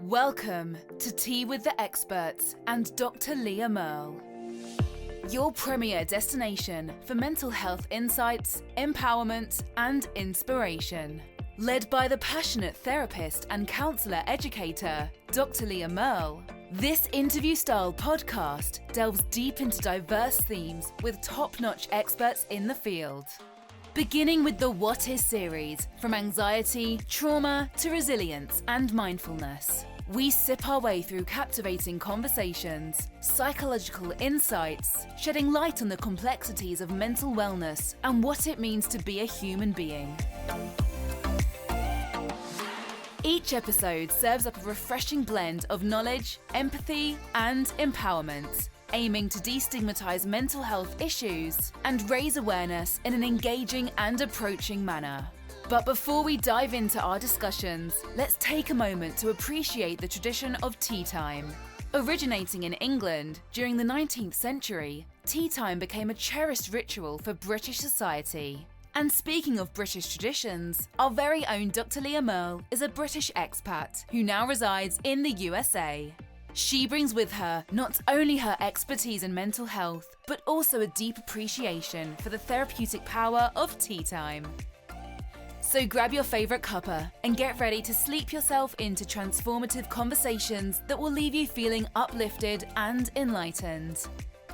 Welcome to Tea with the Experts and Dr. Leah Merle, your premier destination for mental health insights, empowerment, and inspiration. Led by the passionate therapist and counselor educator, Dr. Leah Merle, this interview-style podcast delves deep into diverse themes with top-notch experts in the field. Beginning with the What Is series, from anxiety, trauma to resilience and mindfulness. We sip our way through captivating conversations, psychological insights, shedding light on the complexities of mental wellness and what it means to be a human being. Each episode serves up a refreshing blend of knowledge, empathy, and empowerment, aiming to destigmatize mental health issues and raise awareness in an engaging and approaching manner. But before we dive into our discussions, let's take a moment to appreciate the tradition of tea time. Originating in England during the 19th century, tea time became a cherished ritual for British society. And speaking of British traditions, our very own Dr. Leah Merle is a British expat who now resides in the USA. She brings with her not only her expertise in mental health, but also a deep appreciation for the therapeutic power of tea time. So grab your favourite cuppa and get ready to sleep yourself into transformative conversations that will leave you feeling uplifted and enlightened.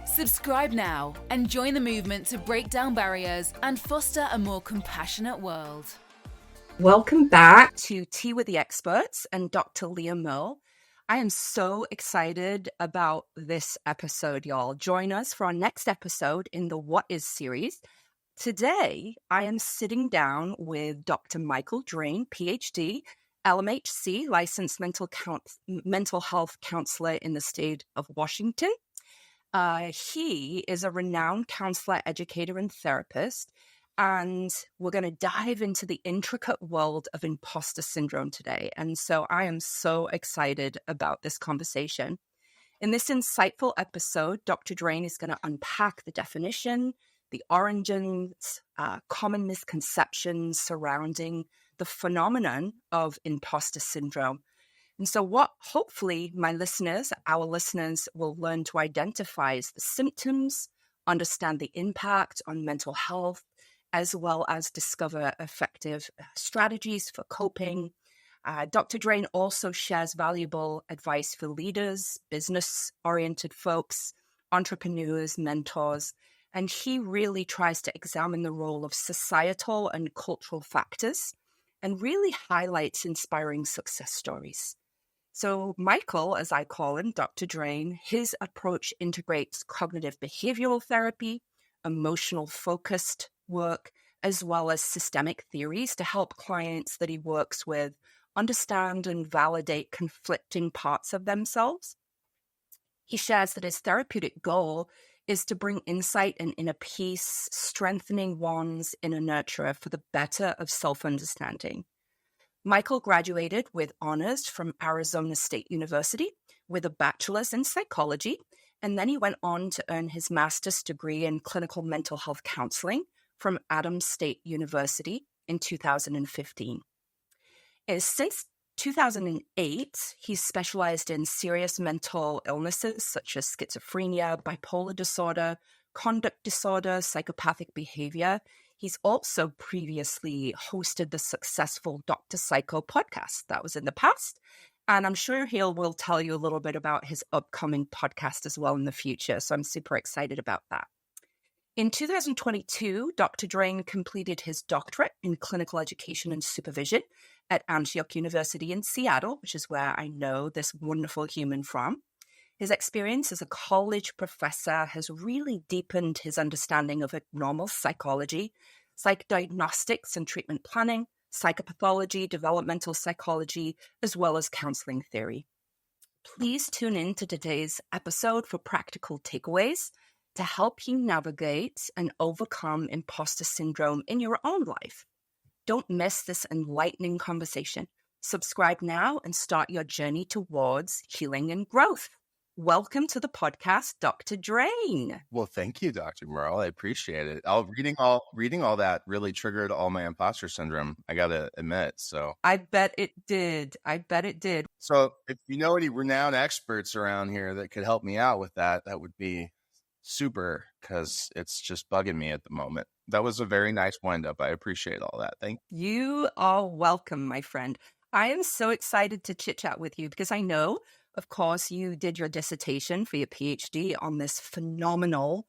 Subscribe now and join the movement to break down barriers and foster a more compassionate world. Welcome back to Tea with the Experts and Dr. Leah Merle. I am so excited about this episode, y'all. Join us for our next episode in the What Is series. Today, I am sitting down with Dr. Michael Drane, Ph.D., LMHC, licensed mental health counselor in the state of Washington. He is a renowned counselor, educator, and therapist, and we're going to dive into the intricate world of imposter syndrome today. And so I am so excited about this conversation. In this insightful episode, Dr. Drane is going to unpack the definition, the origins, common misconceptions surrounding the phenomenon of imposter syndrome. And so what hopefully our listeners will learn to identify is the symptoms, understand the impact on mental health, as well as discover effective strategies for coping. Dr. Drane also shares valuable advice for leaders, business-oriented folks, entrepreneurs, mentors, and he really tries to examine the role of societal and cultural factors and really highlights inspiring success stories. So Michael, as I call him, Dr. Drane, his approach integrates cognitive behavioral therapy, emotional focused work, as well as systemic theories to help clients that he works with understand and validate conflicting parts of themselves. He shares that his therapeutic goal is to bring insight and inner peace, strengthening one's inner nurturer for the better of self-understanding. Michael graduated with honors from Arizona State University with a bachelor's in psychology, and then he went on to earn his master's degree in clinical mental health counseling from Adams State University in 2015. Since 2008, he's specialized in serious mental illnesses such as schizophrenia, bipolar disorder, conduct disorder, psychopathic behavior. He's also previously hosted the successful Dr. Psycho podcast. That was in the past. And I'm sure he will tell you a little bit about his upcoming podcast as well in the future. So I'm super excited about that. In 2022, Dr. Drane completed his doctorate in clinical education and supervision at Antioch University in Seattle, which is where I know this wonderful human from. His experience as a college professor has really deepened his understanding of abnormal psychology, psychodiagnostics and treatment planning, psychopathology, developmental psychology, as well as counseling theory. Please tune in to today's episode for practical takeaways to help you navigate and overcome imposter syndrome in your own life. Don't miss this enlightening conversation. Subscribe now and start your journey towards healing and growth. welcome to the podcast, Dr. Drane. Well, thank you, Dr. Merle. I appreciate it. Reading all that really triggered all my imposter syndrome, I gotta admit. So I bet it did. So if you know any renowned experts around here that could help me out with that, that would be super, because it's just bugging me at the moment. That was a very nice wind up. I appreciate all that. Thank you. You are welcome, my friend. I am so excited to chit chat with you because I know, of course, you did your dissertation for your PhD on this phenomenal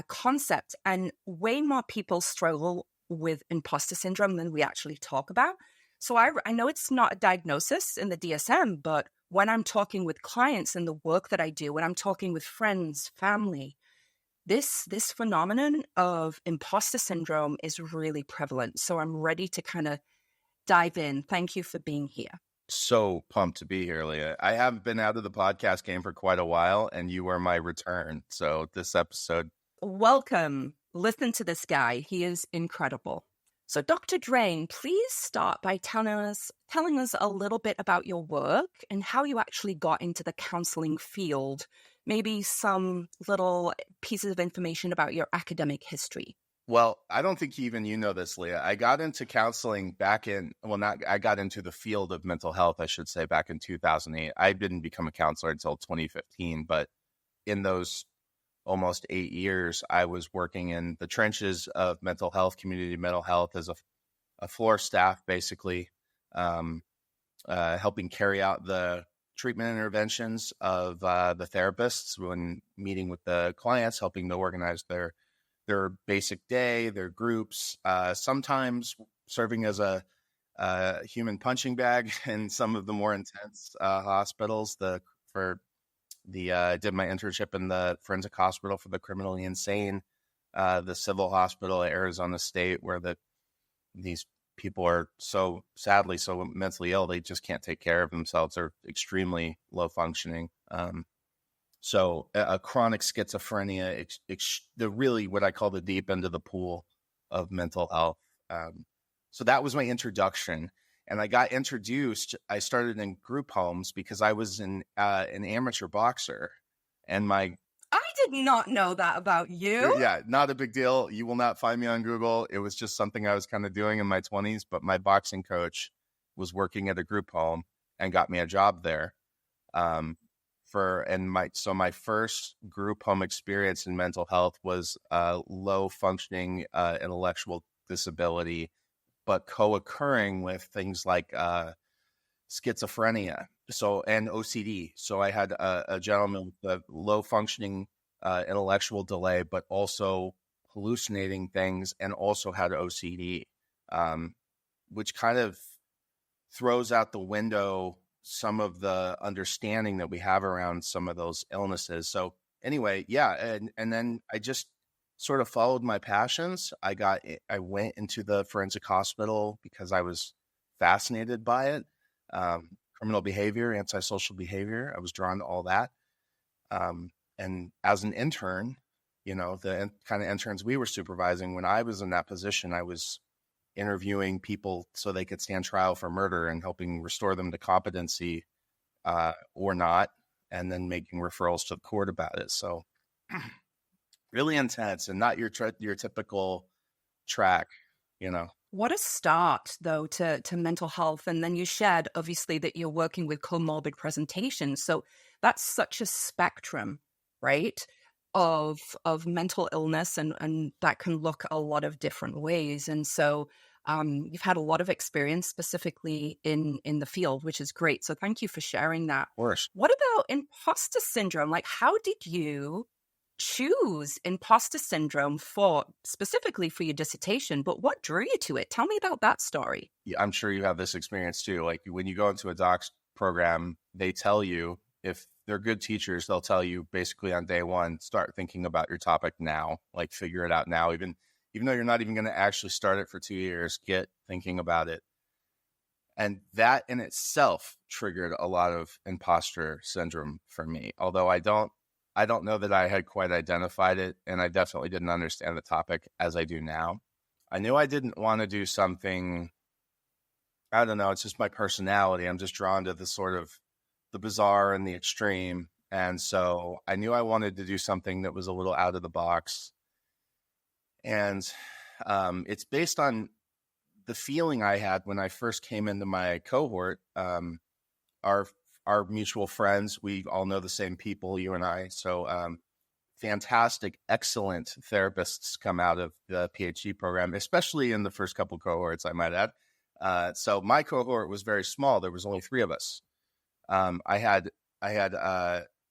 concept, and way more people struggle with imposter syndrome than we actually talk about. So I know it's not a diagnosis in the DSM, but when I'm talking with clients and the work that I do, when I'm talking with friends, family, this phenomenon of imposter syndrome is really prevalent. So I'm ready to kind of dive in. Thank you for being here. So pumped to be here, Leah. I haven't been out of the podcast game for quite a while, and you are my return. So this episode. Welcome. Listen to this guy. He is incredible. So Dr. Drane, please start by telling us a little bit about your work and how you actually got into the counseling field. Maybe some little pieces of information about your academic history. Well, I don't think even you know this, Leah. I got into counseling I got into the field of mental health, I should say, back in 2008. I didn't become a counselor until 2015, but in those almost 8 years, I was working in the trenches of mental health, community mental health as a floor staff, basically, helping carry out the treatment interventions of the therapists when meeting with the clients, helping to organize their basic day, their groups, sometimes serving as a human punching bag in some of the more intense hospitals. Did my internship in the forensic hospital for the criminally insane, the civil hospital at Arizona State, where these people are so mentally ill, they just can't take care of themselves. They're extremely low functioning. So a chronic schizophrenia, the really what I call the deep end of the pool of mental health. So that was my introduction. And I got introduced, I started in group homes because I was an amateur boxer. And I did not know that about you. Yeah, not a big deal. You will not find me on Google. It was just something I was kind of doing in my 20s. But my boxing coach was working at a group home and got me a job there. My first group home experience in mental health was low functioning intellectual disability, but co-occurring with things like schizophrenia, and OCD. So I had a gentleman with a low functioning intellectual delay, but also hallucinating things, and also had OCD, which kind of throws out the window some of the understanding that we have around some of those illnesses. So anyway, yeah. And then I just sort of followed my passions. I went into the forensic hospital because I was fascinated by it. Criminal behavior, antisocial behavior. I was drawn to all that. And as an intern, the kind of interns we were supervising, when I was in that position, I was interviewing people so they could stand trial for murder and helping restore them to competency or not, and then making referrals to the court about it. So really intense and not your typical track, What a start, though, to mental health. And then you shared, obviously, that you're working with comorbid presentations. So that's such a spectrum, right, of mental illness, and that can look a lot of different ways. And so you've had a lot of experience specifically in the field, which is great. So thank you for sharing that. Of course. What about imposter syndrome? Like, how did you choose imposter syndrome specifically for your dissertation, but what drew you to it? Tell me about that story. Yeah, I'm sure you have this experience too. Like when you go into a docs program, they tell you, if they're good teachers, they'll tell you basically on day one, start thinking about your topic now, like figure it out now, even though you're not even going to actually start it for 2 years, get thinking about it. And that in itself triggered a lot of imposter syndrome for me. Although I don't know that I had quite identified it, and I definitely didn't understand the topic as I do now. I knew I didn't want to do something, I don't know, it's just my personality. I'm just drawn to the sort of the bizarre and the extreme. And so I knew I wanted to do something that was a little out of the box. And it's based on the feeling I had when I first came into my cohort. Our mutual friends, we all know the same people, you and I. So fantastic, excellent therapists come out of the PhD program, especially in the first couple cohorts, I might add. So my cohort was very small. There was only 3 of us. I had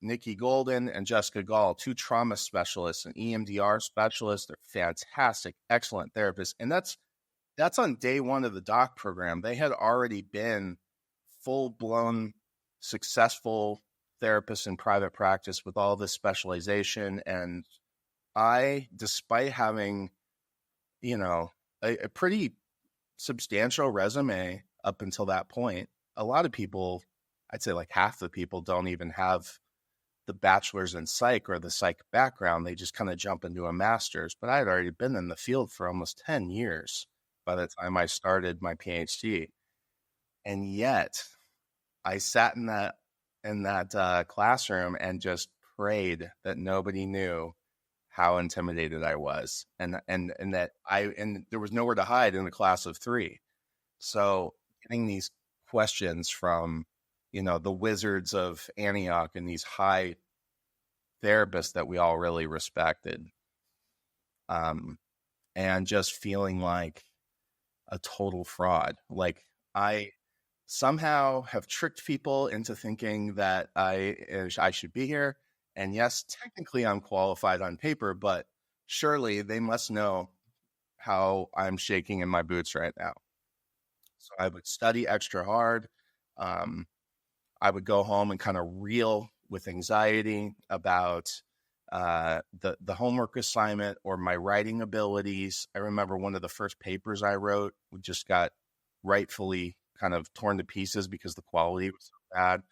Nikki Golden and Jessica Gall, 2 trauma specialists, an EMDR specialist. They're fantastic, excellent therapists. And that's on day 1 of the doc program. They had already been full-blown successful therapists in private practice with all this specialization. And I, despite having, a pretty substantial resume up until that point, a lot of people, I'd say like half the people, don't even have the bachelor's in psych or the psych background. They just kind of jump into a master's. But I had already been in the field for almost 10 years by the time I started my PhD. And yet I sat in that classroom and just prayed that nobody knew how intimidated I was, and that there was nowhere to hide in a class of 3. So getting these questions from, the wizards of Antioch and these high therapists that we all really respected, and just feeling like a total fraud. Like I somehow have tricked people into thinking that I should be here. And yes, technically I'm qualified on paper, but surely they must know how I'm shaking in my boots right now. So I would study extra hard. I would go home and kind of reel with anxiety about the homework assignment or my writing abilities. I remember one of the first papers I wrote just got rightfully kind of torn to pieces because the quality was so bad.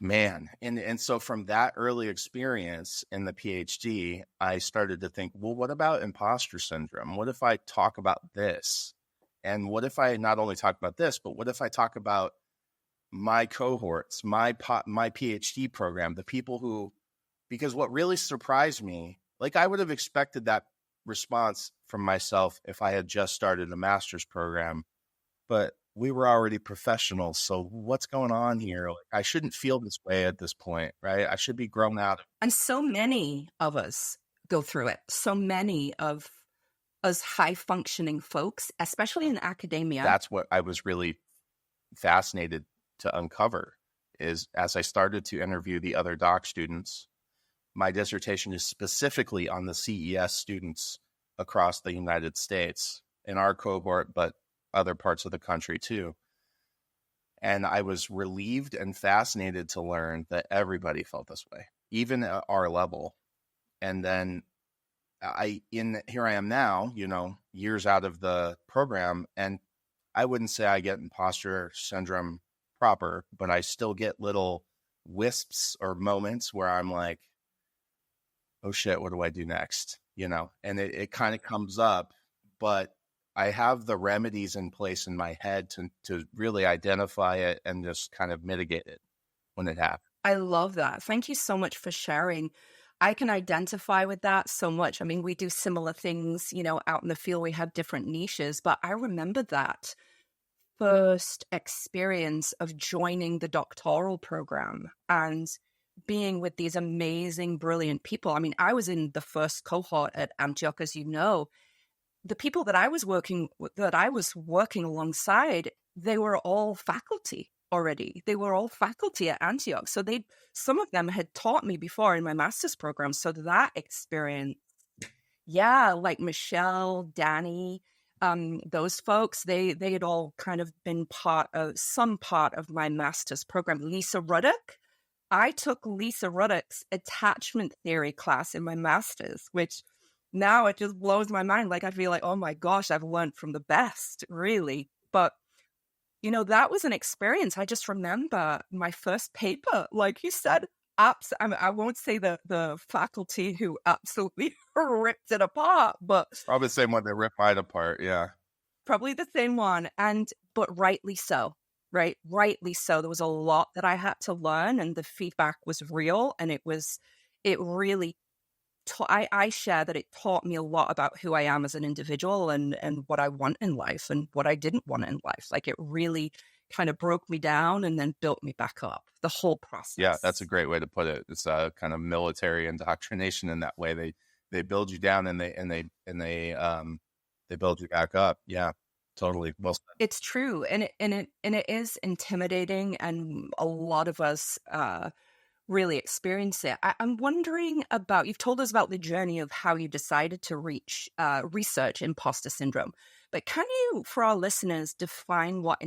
And so from that early experience in the PhD, I started to think, well, what about imposter syndrome? What if I talk about this? And what if I not only talk about this, but what if I talk about my cohorts, my PhD program, the people who, because what really surprised me, like I would have expected that response from myself if I had just started a master's program, but we were already professionals. So what's going on here? Like, I shouldn't feel this way at this point, right? I should be grown out. And so many of us go through it. So many of us high functioning folks, especially in academia. That's what I was really fascinated to uncover, is as I started to interview the other doc students. My dissertation is specifically on the CES students across the United States in our cohort, but other parts of the country too. And I was relieved and fascinated to learn that everybody felt this way, even at our level. And then here I am now, years out of the program, and I wouldn't say I get imposter syndrome proper, but I still get little wisps or moments where I'm like, oh shit, what do I do next? And it kind of comes up, but I have the remedies in place in my head to really identify it and just kind of mitigate it when it happens. I love that. Thank you so much for sharing. I can identify with that so much. I mean, we do similar things, out in the field. We have different niches, but I remember that first experience of joining the doctoral program and being with these amazing, brilliant people. I mean, I was in the first cohort at Antioch, as you know. The people that I was working alongside, they were all faculty already. They were all faculty at Antioch. So some of them had taught me before in my master's program. So that experience, like Michelle, Danny, those folks, they had all kind of been some part of my master's program. Lisa Ruddock. I took Lisa Ruddock's attachment theory class in my master's, which now it just blows my mind. Like, I feel like, oh my gosh, I've learned from the best, really. But, that was an experience. I just remember my first paper, like you said, I won't say the faculty who absolutely ripped it apart, but probably the same one that ripped mine apart. Yeah. Probably the same one. But rightly so. right? Rightly so. There was a lot that I had to learn, and the feedback was real, and it really I share that it taught me a lot about who I am as an individual and what I want in life and what I didn't want in life. Like, it really kind of broke me down and then built me back up, the whole process. Yeah, that's a great way to put it. It's a kind of military indoctrination in that way. They build you down and they build you back up. Yeah, totally. Well said. It's true, and it is intimidating, and a lot of us really experience it. I'm wondering about, you've told us about the journey of how you decided to research imposter syndrome, but can you, for our listeners, define what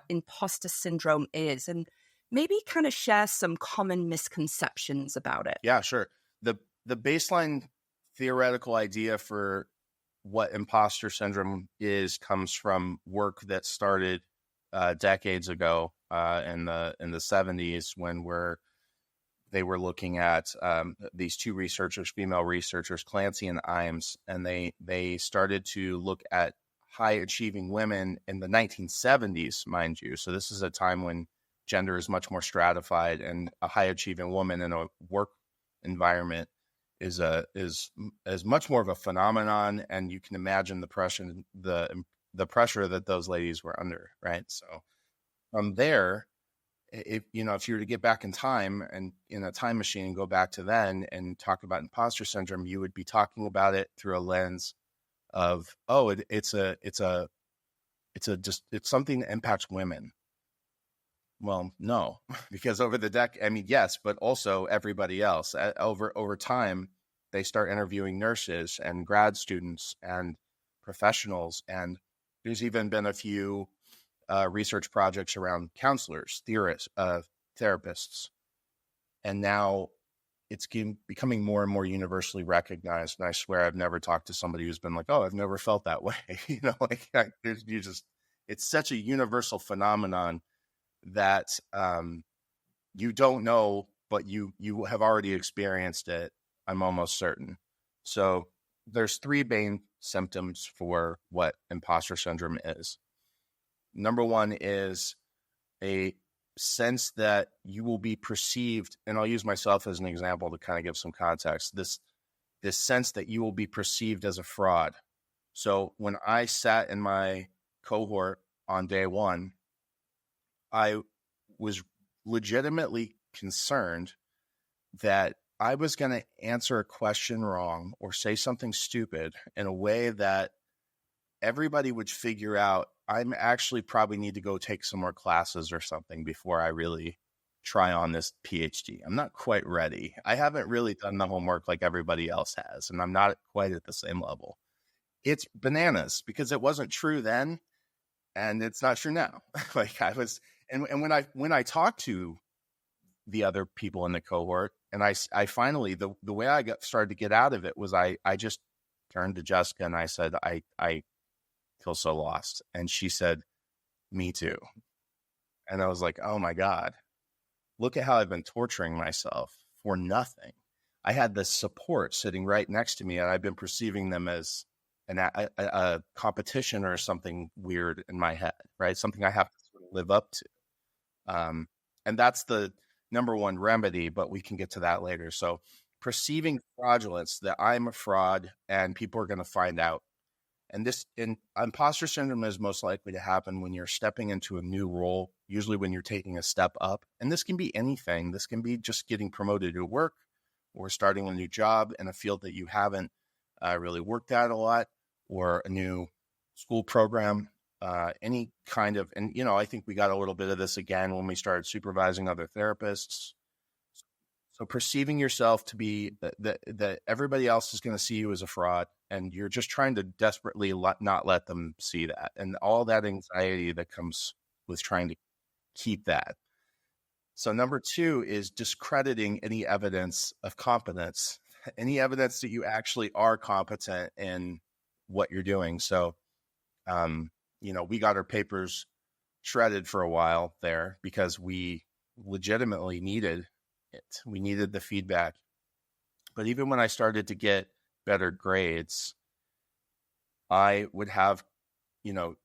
imposter syndrome is, and maybe kind of share some common misconceptions about it? Yeah, sure. The baseline theoretical idea for what imposter syndrome is comes from work that started decades ago in the 70s, when they were looking at these two researchers, female researchers, Clancy and Imes, and they started to look at high achieving women in the 1970s, mind you. So this is a time when gender is much more stratified, and a high achieving woman in a work environment is much more of a phenomenon, and you can imagine the pressure that those ladies were under, right? So from there, if you were to get back in time and in a time machine and go back to then and talk about imposter syndrome, you would be talking about it through a lens of, it's something that impacts women. Well, no, because over the yes, but also everybody else. Over time, they start interviewing nurses and grad students and professionals, and there's even been a few research projects around counselors, therapists, and now it's becoming more and more universally recognized. And I swear I've never talked to somebody who's been like, "Oh, I've never felt that way." It's such a universal phenomenon that you don't know, but you have already experienced it. I'm almost certain. So there's three main symptoms for what imposter syndrome is. Number one is a sense that you will be perceived, and I'll use myself as an example to kind of give some context. This sense that you will be perceived as a fraud. So when I sat in my cohort on day one, I was legitimately concerned that I was going to answer a question wrong or say something stupid in a way that everybody would figure out I'm actually probably need to go take some more classes or something before I really try on this Ph.D. I'm not quite ready. I haven't really done the homework like everybody else has, and I'm not quite at the same level. It's bananas because it wasn't true then, and it's not true now. Like I was, and when I talked to the other people in the cohort, and I finally, the way I started to get out of it was I just turned to Jessica and I said, I feel so lost. And she said, me too. And I was like, oh my God, look at how I've been torturing myself for nothing. I had this support sitting right next to me, and I've been perceiving them as a competition or something weird in my head, right? Something I have to sort of live up to. And that's the number one remedy, but we can get to that later. So perceiving fraudulence, that I'm a fraud and people are going to find out. And imposter syndrome is most likely to happen when you're stepping into a new role, usually when you're taking a step up. And this can be anything. This can be just getting promoted to work or starting a new job in a field that you haven't really worked at a lot, or a new school program, any kind of, and I think we got a little bit of this again when we started supervising other therapists. So perceiving yourself to be that everybody else is going to see you as a fraud, and you're just trying to desperately not let them see that, and all that anxiety that comes with trying to keep that. So number two is discrediting any evidence of competence, any evidence that you actually are competent in what you're doing. So, we got our papers shredded for a while there because we legitimately needed it. We needed the feedback. But even when I started to get better grades, I would have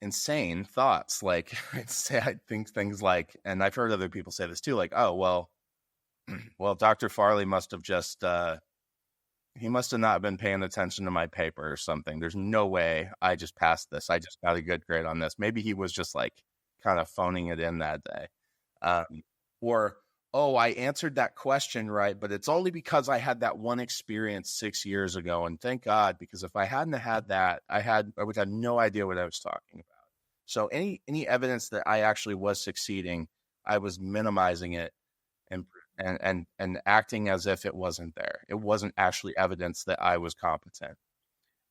insane thoughts. Like I think things like, and I've heard other people say this too, like, oh, well, Dr. Farley must have just, he must have not been paying attention to my paper or something. There's no way I just passed this. I just got a good grade on this. Maybe he was just like kind of phoning it in that day. Or, oh, I answered that question right, but it's only because I had that one experience 6 years ago. And thank God, because if I hadn't had that, I would have no idea what I was talking about. So any evidence that I actually was succeeding, I was minimizing it and acting as if it wasn't there. It wasn't actually evidence that I was competent.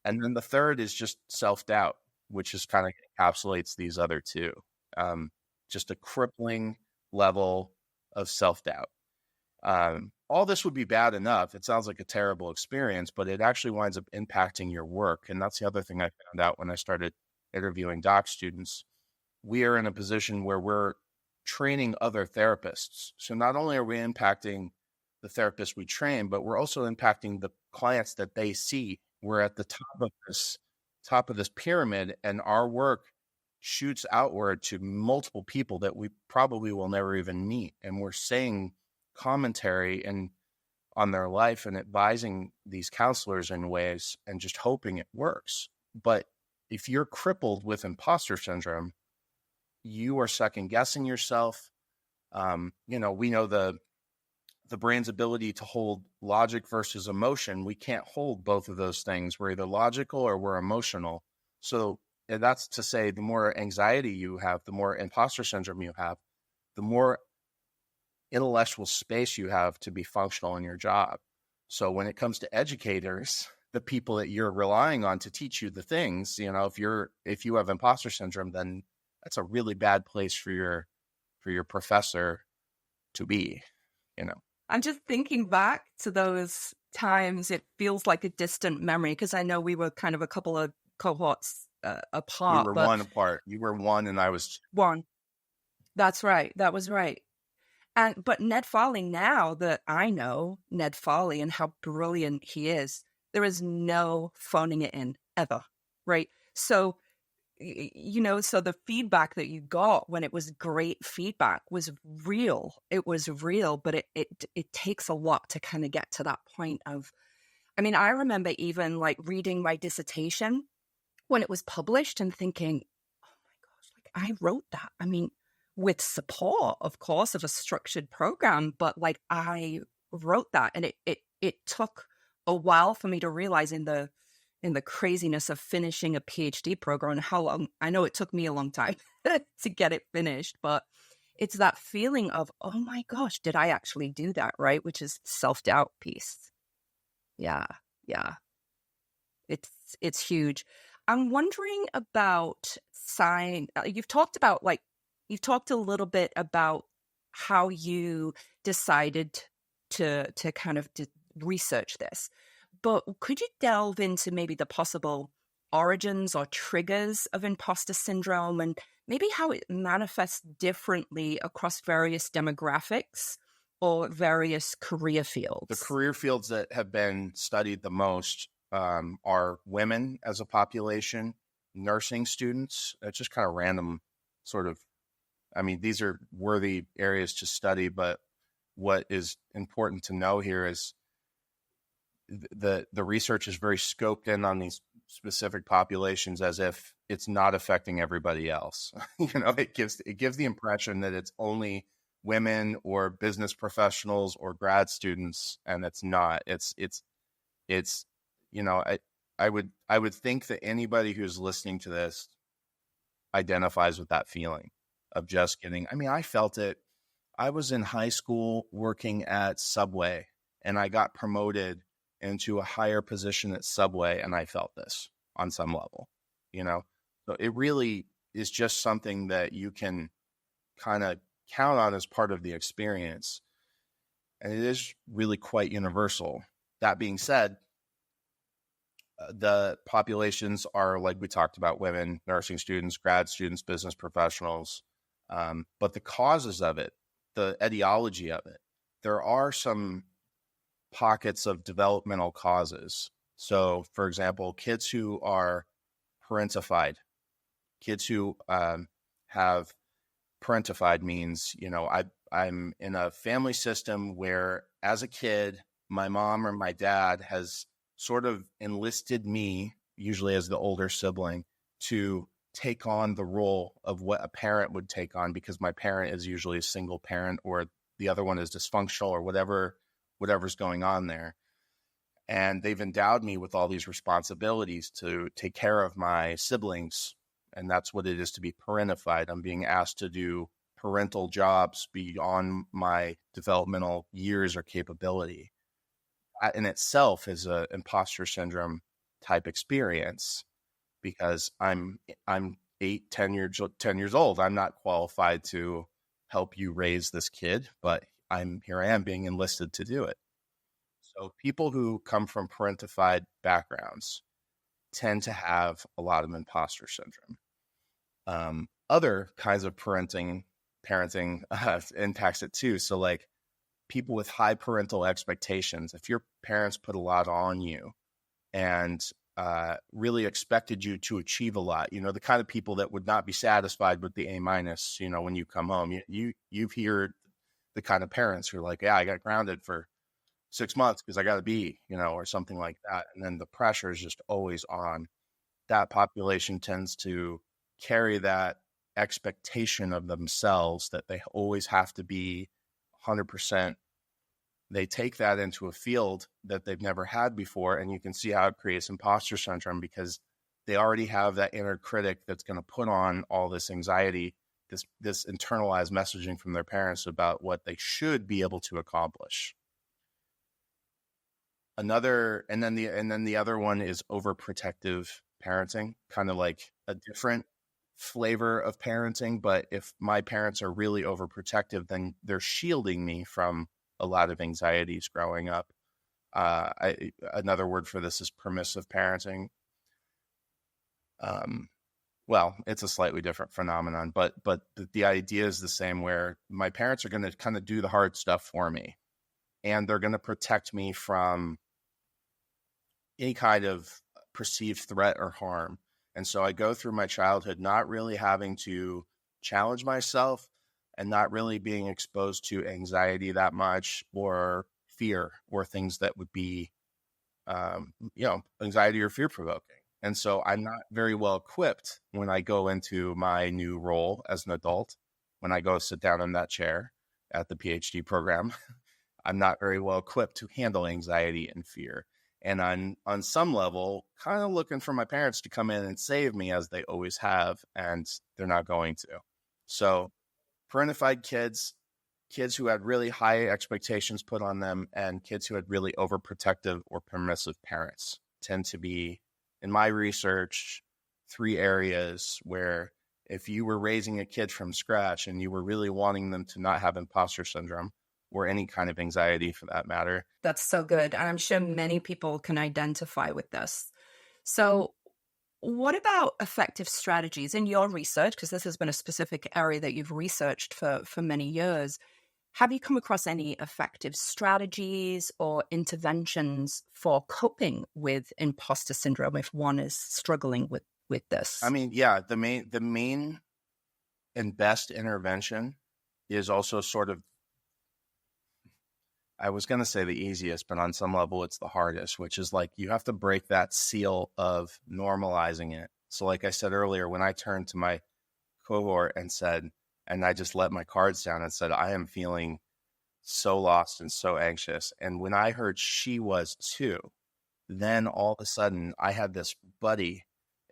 And then the third is just self-doubt, which just kind of encapsulates these other two. Just a crippling level of self-doubt. All this would be bad enough. It sounds like a terrible experience, but it actually winds up impacting your work. And that's the other thing I found out when I started interviewing doc students. We are in a position where we're training other therapists. So not only are we impacting the therapists we train, but we're also impacting the clients that they see. We're at the top of this pyramid, and our work shoots outward to multiple people that we probably will never even meet. And we're saying commentary and on their life and advising these counselors in ways and just hoping it works. But if you're crippled with imposter syndrome, you are second guessing yourself. We know the brain's ability to hold logic versus emotion. We can't hold both of those things. We're either logical or we're emotional. So that's to say, the more anxiety you have, the more imposter syndrome you have, the more intellectual space you have to be functional in your job. So when it comes to educators, the people that you're relying on to teach you the things, if you have imposter syndrome, then that's a really bad place for your professor to be, I'm just thinking back to those times. It feels like a distant memory because I know we were kind of a couple of cohorts apart. We were one apart. You were one and I was one. That's right. That was right. But Ned Farley, now that I know Ned Farley and how brilliant he is, there is no phoning it in ever, right? So, so the feedback that you got when it was great feedback was real. It was real, but it takes a lot to kind of get to that point of, I remember even like reading my dissertation when it was published and thinking, oh my gosh, like I wrote that. With support, of course, of a structured program, but like I wrote that, and it took a while for me to realize in the craziness of finishing a PhD program and how long. I know it took me a long time to get it finished, but it's that feeling of, oh my gosh, did I actually do that, right? Which is self-doubt piece. Yeah. It's huge. I'm wondering about sign. You've talked a little bit about how you decided to kind of research this, but could you delve into maybe the possible origins or triggers of imposter syndrome and maybe how it manifests differently across various demographics or various career fields? The career fields that have been studied the most are women as a population, nursing students. It's just kind of random sort of. These are worthy areas to study, but what is important to know here is the research is very scoped in on these specific populations as if it's not affecting everybody else. It gives the impression that it's only women or business professionals or grad students, and it's not. I would think that anybody who's listening to this identifies with that feeling of just getting, I felt it. I was in high school working at Subway, and I got promoted into a higher position at Subway, and I felt this on some level, So it really is just something that you can kind of count on as part of the experience. And it is really quite universal. That being said, the populations are, like we talked about, women, nursing students, grad students, business professionals. But the causes of it, the etiology of it, there are some pockets of developmental causes. So, for example, kids who are parentified, Kids who have parentified means, I'm in a family system where as a kid, my mom or my dad has sort of enlisted me, usually as the older sibling, to take on the role of what a parent would take on, because my parent is usually a single parent or the other one is dysfunctional or whatever's going on there. And they've endowed me with all these responsibilities to take care of my siblings. And that's what it is to be parentified. I'm being asked to do parental jobs beyond my developmental years or capability. That in itself is an imposter syndrome type experience, because I'm 10 years old. I'm not qualified to help you raise this kid, but here I am being enlisted to do it. So people who come from parentified backgrounds tend to have a lot of imposter syndrome. Other kinds of parenting impacts it too. So like people with high parental expectations, if your parents put a lot on you and really expected you to achieve a lot, the kind of people that would not be satisfied with the A-, when you come home, you've heard the kind of parents who are like, yeah, I got grounded for 6 months because I got a B, or something like that. And then the pressure is just always on. That population tends to carry that expectation of themselves that they always have to be 100%. They take that into a field that they've never had before. And you can see how it creates imposter syndrome, because they already have that inner critic that's going to put on all this anxiety, this internalized messaging from their parents about what they should be able to accomplish. And then the other one is overprotective parenting, kind of like a different flavor of parenting. But if my parents are really overprotective, then they're shielding me from a lot of anxieties growing up. Another word for this is permissive parenting. Well, it's a slightly different phenomenon, but the idea is the same, where my parents are going to kind of do the hard stuff for me, and they're going to protect me from any kind of perceived threat or harm. And so I go through my childhood not really having to challenge myself and not really being exposed to anxiety that much, or fear, or things that would be, anxiety or fear provoking. And so I'm not very well equipped when I go into my new role as an adult. When I go sit down in that chair at the Ph.D. program, I'm not very well equipped to handle anxiety and fear. And on some level, kind of looking for my parents to come in and save me, as they always have, and they're not going to. So parentified kids who had really high expectations put on them, and kids who had really overprotective or permissive parents tend to be, in my research, 3 areas where if you were raising a kid from scratch and you were really wanting them to not have imposter syndrome, or any kind of anxiety for that matter. That's so good. And I'm sure many people can identify with this. So what about effective strategies in your research? Because this has been a specific area that you've researched for many years. Have you come across any effective strategies or interventions for coping with imposter syndrome if one is struggling with this? I mean, yeah, the main and best intervention is also sort of, I was going to say the easiest, but on some level it's the hardest, which is like you have to break that seal of normalizing it. So like I said earlier, when I turned to my cohort and I just let my cards down and said, I am feeling so lost and so anxious. And when I heard she was too, then all of a sudden I had this buddy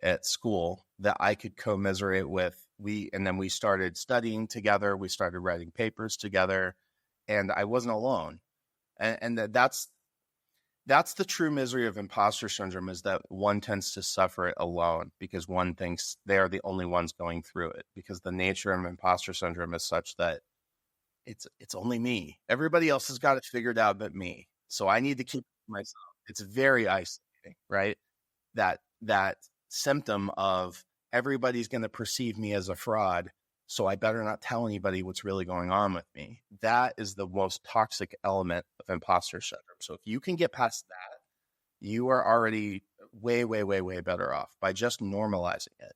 at school that I could commiserate with. And then we started studying together. We started writing papers together, and I wasn't alone. And that's the true misery of imposter syndrome, is that one tends to suffer it alone because one thinks they are the only ones going through it, because the nature of imposter syndrome is such that it's only me. Everybody else has got it figured out but me. So I need to keep myself. It's very isolating, right? That symptom of everybody's going to perceive me as a fraud, so I better not tell anybody what's really going on with me. That is the most toxic element of imposter syndrome. So if you can get past that, you are already way, way, way, way better off by just normalizing it.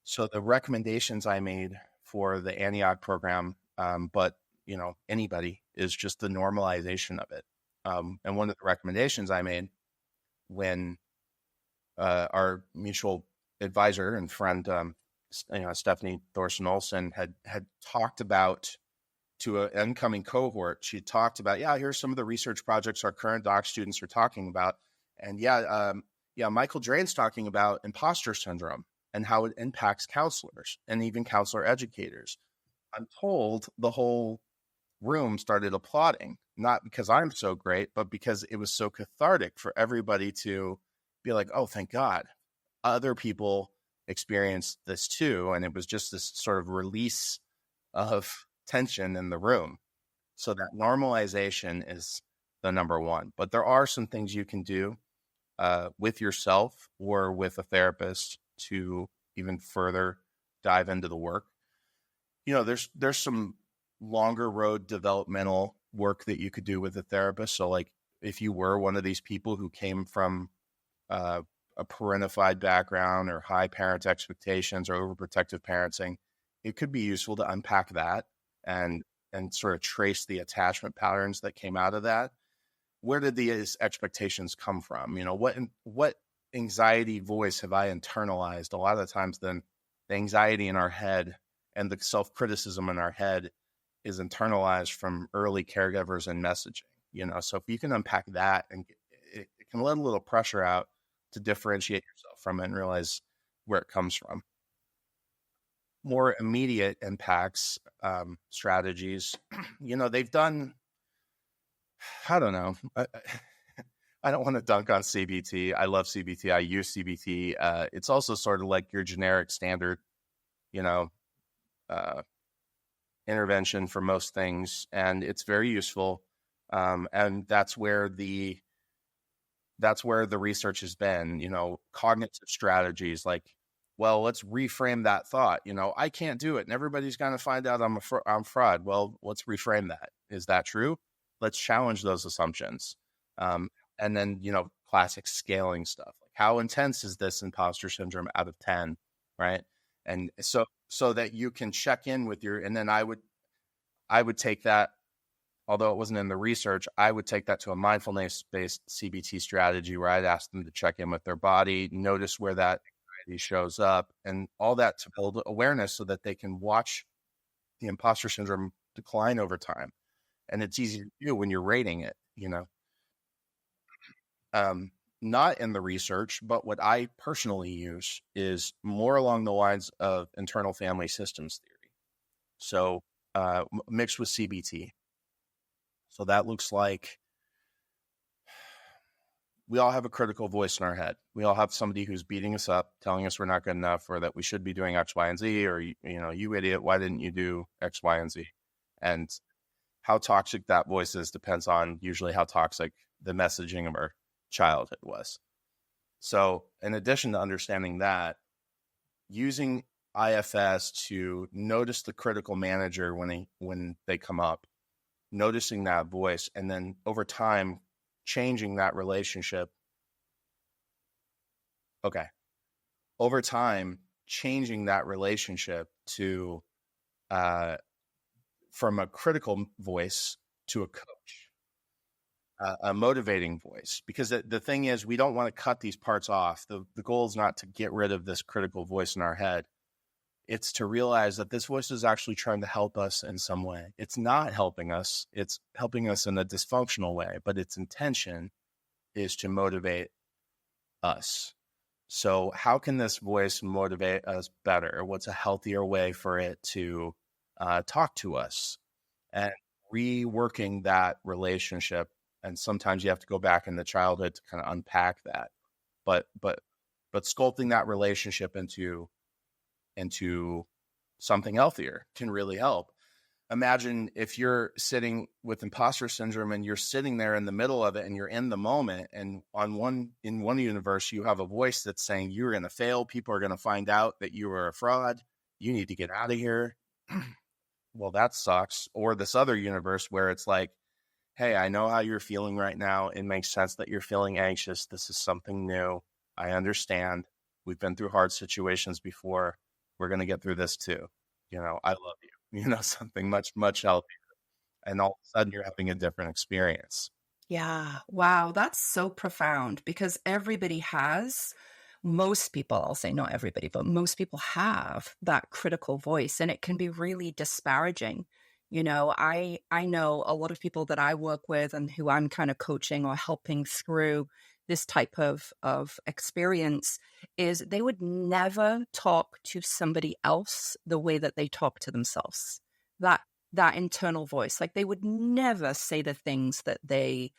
So the recommendations I made for the Antioch program, but anybody, is just the normalization of it. And one of the recommendations I made when our mutual advisor and friend, Stephanie Thorson Olson had talked about to an incoming cohort, she talked about, here's some of the research projects our current doc students are talking about. And Michael Drane's talking about imposter syndrome and how it impacts counselors and even counselor educators. I'm told the whole room started applauding, not because I'm so great, but because it was so cathartic for everybody to be like, oh, thank God, other people experienced this too. And it was just this sort of release of tension in the room. So that normalization is the number one. But there are some things you can do with yourself or with a therapist to even further dive into the work. There's some longer road developmental work that you could do with a therapist. So like if you were one of these people who came from a parentified background or high parent expectations or overprotective parenting, it could be useful to unpack that and sort of trace the attachment patterns that came out of that. Where did these expectations come from? What anxiety voice have I internalized? A lot of times then the anxiety in our head and the self-criticism in our head is internalized from early caregivers and messaging, so if you can unpack that and it can let a little pressure out to differentiate yourself from it and realize where it comes from. More immediate impacts, strategies, they've done, I don't know. I don't want to dunk on CBT. I love CBT. I use CBT. It's also sort of like your generic standard, intervention for most things. And it's very useful. And that's where the research has been, cognitive strategies like, well, let's reframe that thought. I can't do it and everybody's going to find out I'm fraud. Well, let's reframe that. Is that true? Let's challenge those assumptions. And then, classic scaling stuff. Like how intense is this imposter syndrome out of 10, right? And so that you can check in with and then I would take that, although it wasn't in the research, I would take that to a mindfulness-based CBT strategy where I'd ask them to check in with their body, notice where that anxiety shows up, and all that to build awareness so that they can watch the imposter syndrome decline over time. And it's easy to do when you're rating it, Not in the research, but what I personally use is more along the lines of internal family systems theory. So mixed with CBT. So that looks like we all have a critical voice in our head. We all have somebody who's beating us up, telling us we're not good enough, or that we should be doing X, Y, and Z, or, you idiot, why didn't you do X, Y, and Z? And how toxic that voice is depends on usually how toxic the messaging of our childhood was. So in addition to understanding that, using IFS to notice the critical manager when they come up, noticing that voice, and then over time changing that relationship. Okay. Over time, changing that relationship to from a critical voice to a coach, a motivating voice. Because the thing is, we don't want to cut these parts off. The goal is not to get rid of this critical voice in our head. It's to realize that this voice is actually trying to help us in some way. It's not helping us. It's helping us in a dysfunctional way, but its intention is to motivate us. So how can this voice motivate us better? What's a healthier way for it to talk to us? And reworking that relationship. And sometimes you have to go back in the childhood to kind of unpack that. But sculpting that relationship into something healthier can really help. Imagine if you're sitting with imposter syndrome and you're sitting there in the middle of it and you're in the moment, and in one universe, you have a voice that's saying you're going to fail. People are going to find out that you are a fraud. You need to get out of here. Well, that sucks. Or this other universe where it's like, hey, I know how you're feeling right now. It makes sense that you're feeling anxious. This is something new. I understand. We've been through hard situations before. We're going to get through this too. I love you, something much, much healthier. And all of a sudden you're having a different experience. Yeah. Wow. That's so profound because most people, I'll say not everybody, but most people have that critical voice, and it can be really disparaging. I know a lot of people that I work with and who I'm kind of coaching or helping through this type of experience is they would never talk to somebody else the way that they talk to themselves. That internal voice, like they would never say the things that they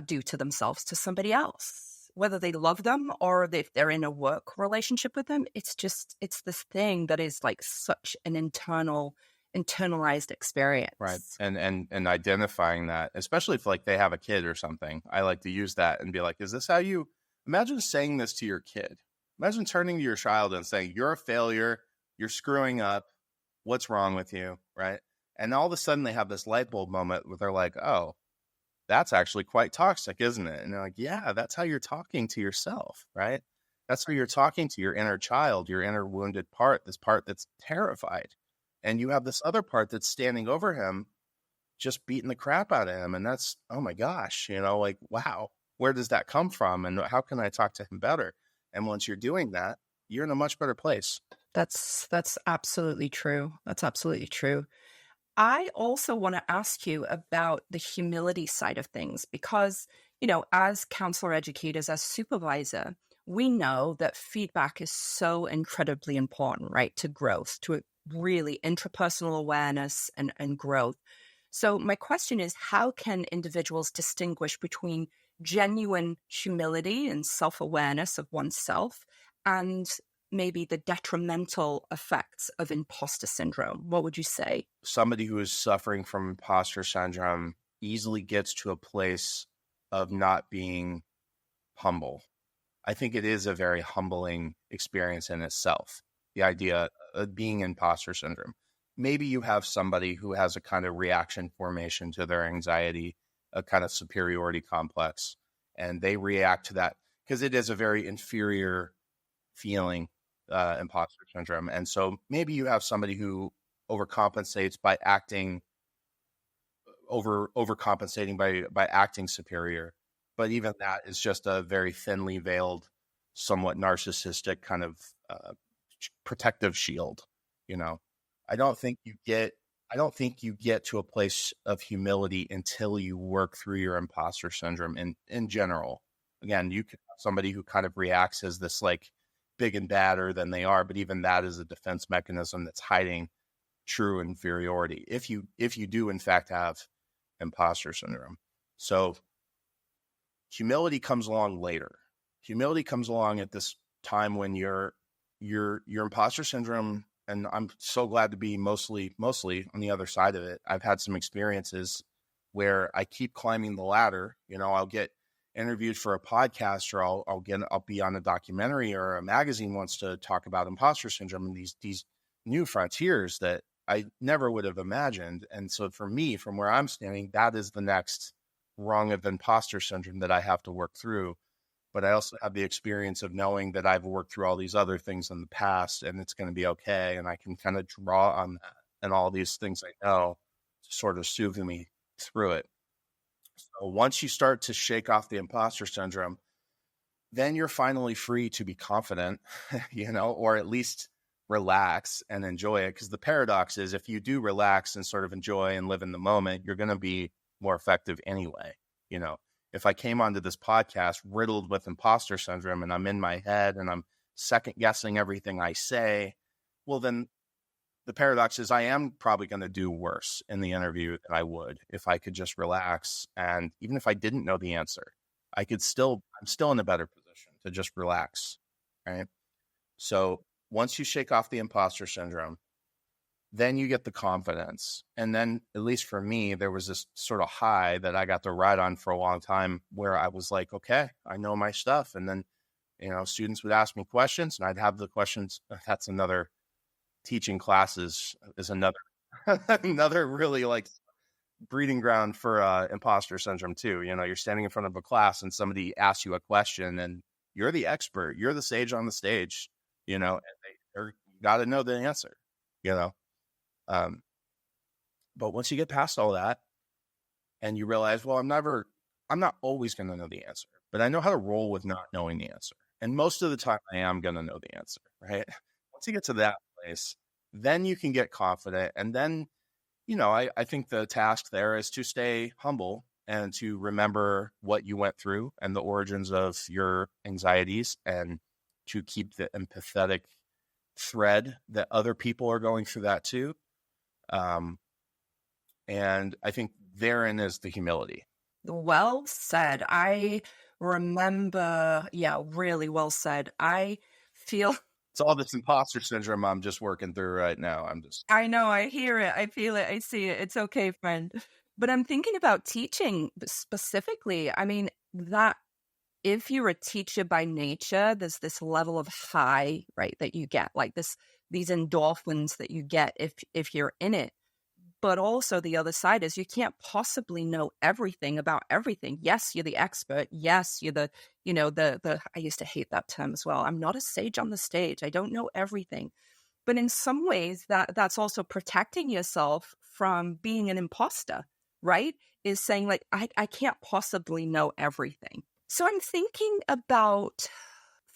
do to themselves to somebody else, whether they love them or if they're in a work relationship with them. It's this thing that is like such an internalized experience. Right. And identifying that, especially if like they have a kid or something, I like to use that and be like, is this how you imagine saying this to your kid? Imagine turning to your child and saying, you're a failure, you're screwing up, what's wrong with you, right? And all of a sudden they have this light bulb moment where they're like, oh, that's actually quite toxic, isn't it? And they're like, yeah, that's how you're talking to yourself, right? That's how you're talking to your inner child, your inner wounded part, this part that's terrified. And you have this other part that's standing over him, just beating the crap out of him. And that's, oh my gosh, like, wow, where does that come from? And how can I talk to him better? And once you're doing that, you're in a much better place. That's absolutely true. That's absolutely true. I also want to ask you about the humility side of things because, as counselor educators, as supervisor, we know that feedback is so incredibly important, right, to growth, to really intrapersonal awareness and growth. So my question is, how can individuals distinguish between genuine humility and self-awareness of oneself and maybe the detrimental effects of imposter syndrome? What would you say? Somebody who is suffering from imposter syndrome easily gets to a place of not being humble. I think it is a very humbling experience in itself, the idea of being imposter syndrome. Maybe you have somebody who has a kind of reaction formation to their anxiety, a kind of superiority complex, and they react to that because it is a very inferior feeling, imposter syndrome. And so maybe you have somebody who overcompensates by acting overcompensating by acting superior. But even that is just a very thinly veiled, somewhat narcissistic kind of protective shield. I don't think you get to a place of humility until you work through your imposter syndrome in general. Again, you could have somebody who kind of reacts as this like big and badder than they are, but even that is a defense mechanism that's hiding true inferiority if you do in fact have imposter syndrome. So humility comes along later. Humility comes along at this time when your imposter syndrome, and I'm so glad to be mostly on the other side of it. I've had some experiences where I keep climbing the ladder. I'll get interviewed for a podcast, or I'll be on a documentary, or a magazine wants to talk about imposter syndrome and these new frontiers that I never would have imagined. And so for me, from where I'm standing, that is the next rung of imposter syndrome that I have to work through. But I also have the experience of knowing that I've worked through all these other things in the past and it's going to be okay. And I can kind of draw on that and all these things I know to sort of soothe me through it. So once you start to shake off the imposter syndrome, then you're finally free to be confident, or at least relax and enjoy it. Because the paradox is, if you do relax and sort of enjoy and live in the moment, you're going to be more effective anyway. If I came onto this podcast riddled with imposter syndrome and I'm in my head and I'm second guessing everything I say, well, then the paradox is I am probably going to do worse in the interview than I would if I could just relax. And even if I didn't know the answer, I'm still in a better position to just relax. Right. So once you shake off the imposter syndrome, then you get the confidence. And then, at least for me, there was this sort of high that I got to ride on for a long time where I was like, okay, I know my stuff. And then, students would ask me questions and I'd have the questions. That's another teaching classes is another really like breeding ground for imposter syndrome too. You're standing in front of a class and somebody asks you a question and you're the expert, you're the sage on the stage, and got to know the answer, you know? But once you get past all that and you realize, well, I'm not always going to know the answer, but I know how to roll with not knowing the answer. And most of the time I am going to know the answer, right? Once you get to that place, then you can get confident. And then, I think the task there is to stay humble and to remember what you went through and the origins of your anxieties, and to keep the empathetic thread that other people are going through that too. And I think therein is the humility. Well said. I remember, really well said. I feel it's all this imposter syndrome I'm just working through right now. I know, I hear it, I feel it, I see it. It's okay, friend. But I'm thinking about teaching specifically. I mean, that if you're a teacher by nature, there's this level of high, right, that you get, like these endorphins that you get if you're in it. But also the other side is you can't possibly know everything about everything. Yes, you're the expert. Yes, you're the I used to hate that term as well. I'm not a sage on the stage. I don't know everything. But in some ways that's also protecting yourself from being an imposter, right? Is saying like, I can't possibly know everything. So I'm thinking about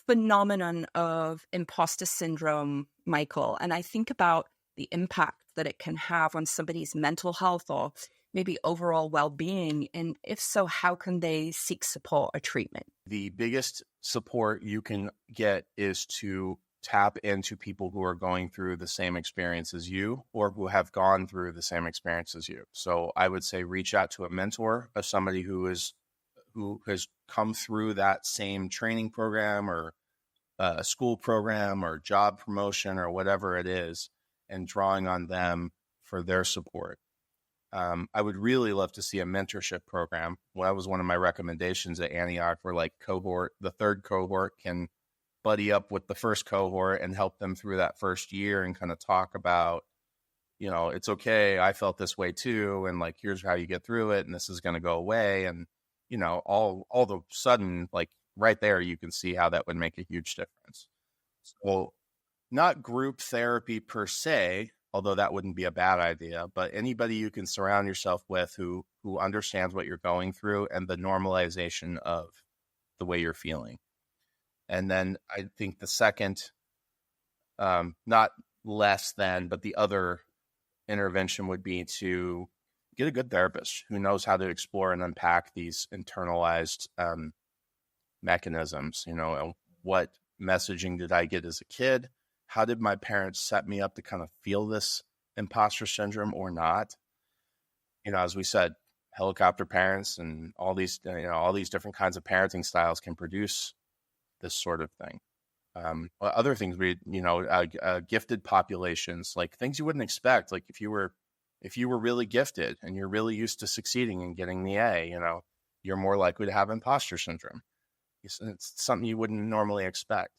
phenomenon of imposter syndrome, Michael, and I think about the impact that it can have on somebody's mental health or maybe overall well-being? And if so, how can they seek support or treatment? The biggest support you can get is to tap into people who are going through the same experience as you, or who have gone through the same experience as you. So I would say reach out to a mentor of somebody who has come through that same training program or school program or job promotion or whatever it is, and drawing on them for their support. I would really love to see a mentorship program. Well, that was one of my recommendations at Antioch, where like the third cohort can buddy up with the first cohort and help them through that first year and kind of talk about, it's okay, I felt this way too, and like, here's how you get through it, and this is going to go away. And, all of a sudden, like right there, you can see how that would make a huge difference. So not group therapy per se, although that wouldn't be a bad idea, but anybody you can surround yourself with who understands what you're going through and the normalization of the way you're feeling. And then I think the second, not less than, but the other intervention would be to get a good therapist who knows how to explore and unpack these internalized mechanisms. What messaging did I get as a kid? How did my parents set me up to kind of feel this imposter syndrome or not? As we said, helicopter parents and all these different kinds of parenting styles can produce this sort of thing. Other things gifted populations, like things you wouldn't expect. Like if you were really gifted and you're really used to succeeding and getting the A, you're more likely to have imposter syndrome. It's something you wouldn't normally expect.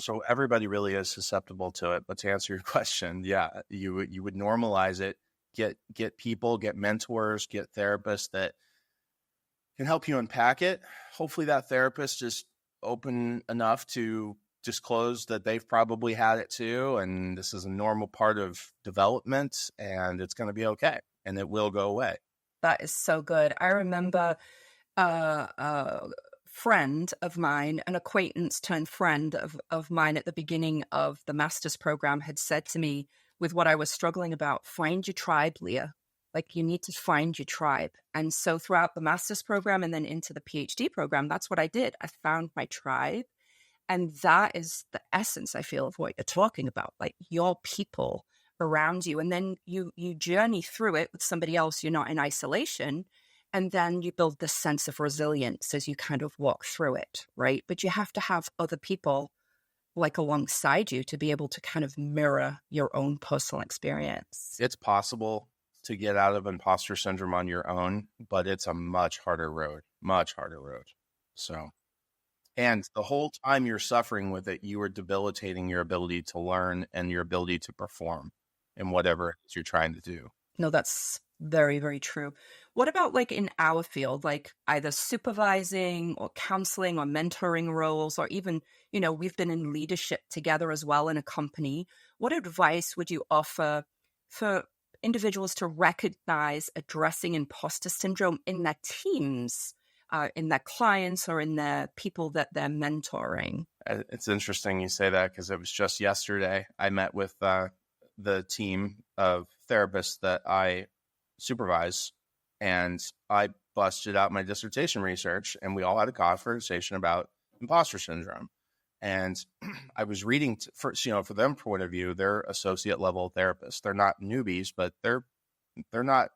So everybody really is susceptible to it. But to answer your question, yeah, you would normalize it, get people, get mentors, get therapists that can help you unpack it. Hopefully that therapist is open enough to disclose that they've probably had it too, and this is a normal part of development, and it's going to be okay, and it will go away. That is so good. I remember friend of mine, an acquaintance turned friend of mine at the beginning of the master's program, had said to me, with what I was struggling about, find your tribe, Leah. Like, you need to find your tribe. And so throughout the master's program and then into the PhD program, that's what I did. I found my tribe. And that is the essence, I feel, of what you're talking about, like your people around you. And then you journey through it with somebody else. You're not in isolation. And then you build this sense of resilience as you kind of walk through it, right? But you have to have other people like alongside you to be able to kind of mirror your own personal experience. It's possible to get out of imposter syndrome on your own, but it's a much harder road. So, and the whole time you're suffering with it, you are debilitating your ability to learn and your ability to perform in whatever it is you're trying to do. No, that's Very, very true. What about like in our field, like either supervising or counseling or mentoring roles, or even, we've been in leadership together as well in a company. What advice would you offer for individuals to recognize addressing imposter syndrome in their teams, in their clients, or in their people that they're mentoring? It's interesting you say that because it was just yesterday. I met with the team of therapists that I supervise, and I busted out my dissertation research, and we all had a conversation about imposter syndrome. And I was reading for them point of view, they're associate level therapists. They're not newbies, but they're not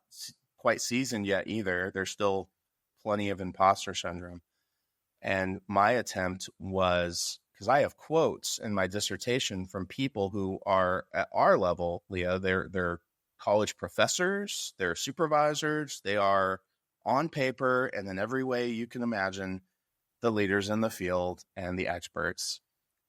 quite seasoned yet either. There's still plenty of imposter syndrome. And my attempt was, because I have quotes in my dissertation from people who are at our level, Leah, they're college professors, they're supervisors, they are on paper and in every way you can imagine the leaders in the field and the experts,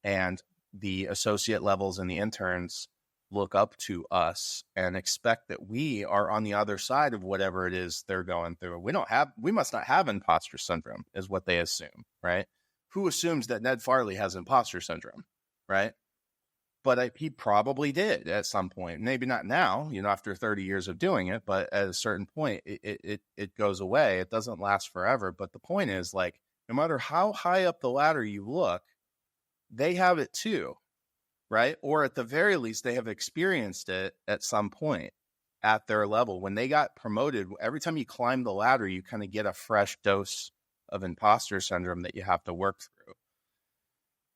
and the associate levels and the interns look up to us and expect that we are on the other side of whatever it is they're going through. We must not have imposter syndrome is what they assume, right? Who assumes that Ned Farley has imposter syndrome, right? But he probably did at some point. Maybe not now, after 30 years of doing it, but at a certain point, it goes away. It doesn't last forever. But the point is, like, no matter how high up the ladder you look, they have it too, right? Or at the very least, they have experienced it at some point at their level. When they got promoted, every time you climb the ladder, you kind of get a fresh dose of imposter syndrome that you have to work through.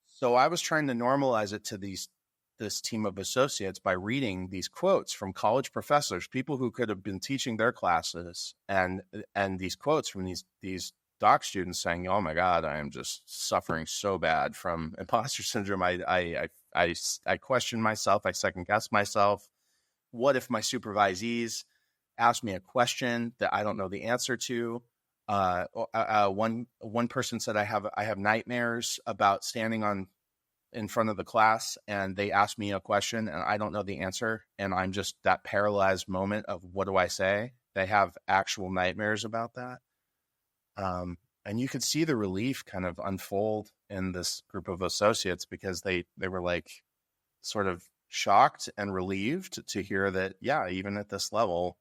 So I was trying to normalize it to this team of associates by reading these quotes from college professors, people who could have been teaching their classes, and these quotes from these doc students saying, "Oh my God, I am just suffering so bad from imposter syndrome. I question myself. I second guess myself. What if my supervisees ask me a question that I don't know the answer to?" One person said, I have nightmares about standing in front of the class, and they ask me a question and I don't know the answer, and I'm just that paralyzed moment of what do I say? They have actual nightmares about that. And you could see the relief kind of unfold in this group of associates, because they were like sort of shocked and relieved to hear that, yeah, even at this level,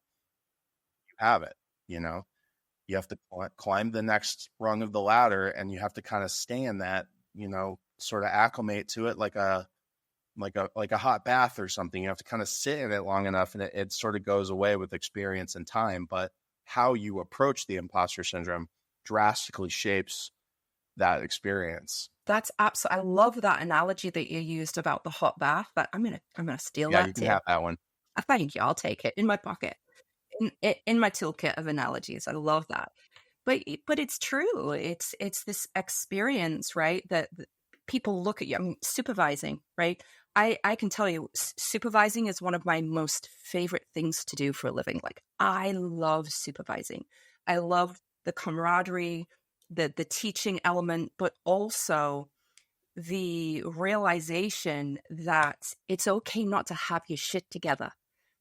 you have it, you have to climb the next rung of the ladder, and you have to kind of stay in that, sort of acclimate to it like a hot bath or something. You have to kind of sit in it long enough, and it sort of goes away with experience and time. But how you approach the imposter syndrome drastically shapes that experience. That's absolutely. I love that analogy that you used about the hot bath. But I'm gonna steal that. Yeah, you can have that one. Thank you. I'll take it in my pocket, in my toolkit of analogies. I love that. But it's true. It's this experience, right? That people look at you. I mean, supervising, right? I can tell you, supervising is one of my most favorite things to do for a living. Like, I love supervising. I love the camaraderie, the teaching element, but also the realization that it's okay not to have your shit together,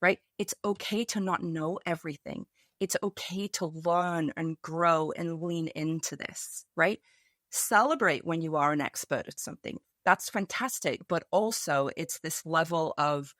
right? It's okay to not know everything. It's okay to learn and grow and lean into this, right? Celebrate when you are an expert at something. That's fantastic. But also it's this level of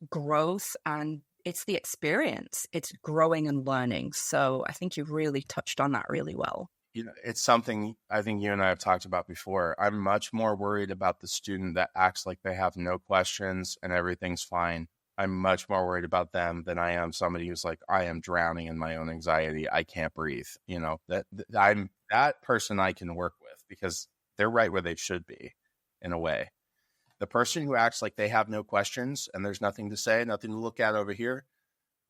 growth, and it's the experience. It's growing and learning. So I think you really touched on that really well. It's something I think you and I have talked about before. I'm much more worried about the student that acts like they have no questions and everything's fine. I'm much more worried about them than I am somebody who's like, I am drowning in my own anxiety. I can't breathe. I'm that person I can work with, because they're right where they should be in a way. The person who acts like they have no questions and there's nothing to say, nothing to look at over here,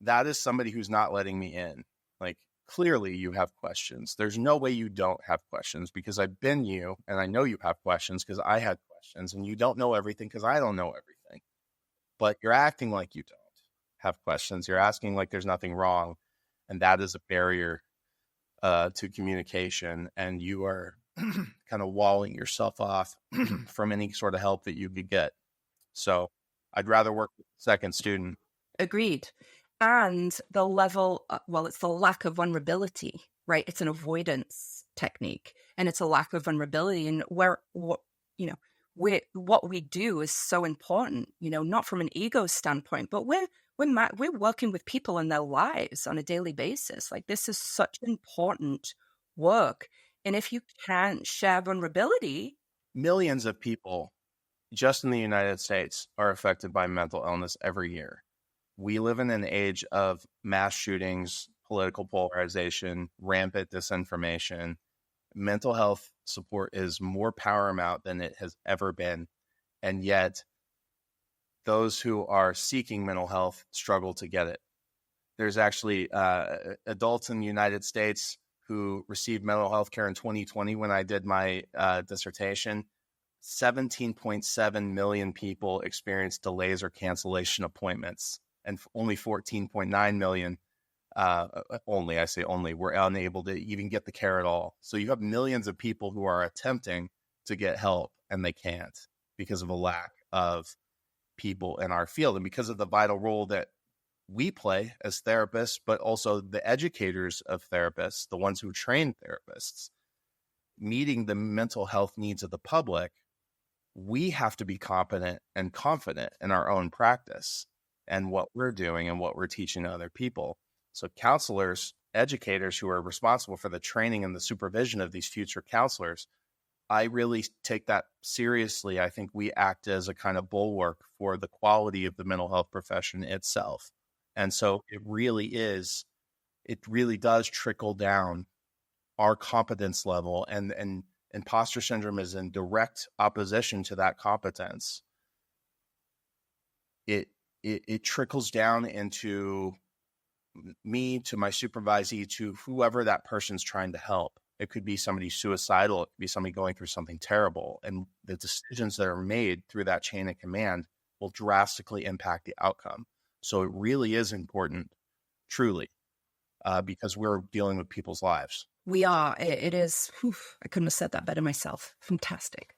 that is somebody who's not letting me in. Like, clearly you have questions. There's no way you don't have questions, because I've been you and I know you have questions because I had questions, and you don't know everything because I don't know everything. But you're acting like you don't have questions. You're asking like there's nothing wrong. And that is a barrier to communication. And you are kind of walling yourself off from any sort of help that you could get. So I'd rather work with the second student. Agreed. And the level, it's the lack of vulnerability, right? It's an avoidance technique, and it's a lack of vulnerability. And what we do is so important, not from an ego standpoint, but we're working with people in their lives on a daily basis. Like, this is such important work. And if you can't share vulnerability, millions of people just in the United States are affected by mental illness every year. We live in an age of mass shootings, political polarization, rampant disinformation. Mental health support is more paramount than it has ever been. And yet, those who are seeking mental health struggle to get it. There's actually adults in the United States who received mental health care in 2020 when I did my dissertation. 17.7 million people experienced delays or cancellation appointments, and only 14.9 million, were unable to even get the care at all. So you have millions of people who are attempting to get help and they can't because of a lack of people in our field and because of the vital role that we play as therapists, but also the educators of therapists, the ones who train therapists, meeting the mental health needs of the public. We have to be competent and confident in our own practice and what we're doing and what we're teaching to other people. So counselors, educators who are responsible for the training and the supervision of these future counselors, I really take that seriously. I think we act as a kind of bulwark for the quality of the mental health profession itself. And so it really does trickle down our competence level, and imposter syndrome is in direct opposition to that competence. It trickles down into me, to my supervisee, to whoever that person's trying to help. It could be somebody suicidal. It could be somebody going through something terrible. And the decisions that are made through that chain of command will drastically impact the outcome. So it really is important, truly, because we're dealing with people's lives. We are. It is. I couldn't have said that better myself. Fantastic.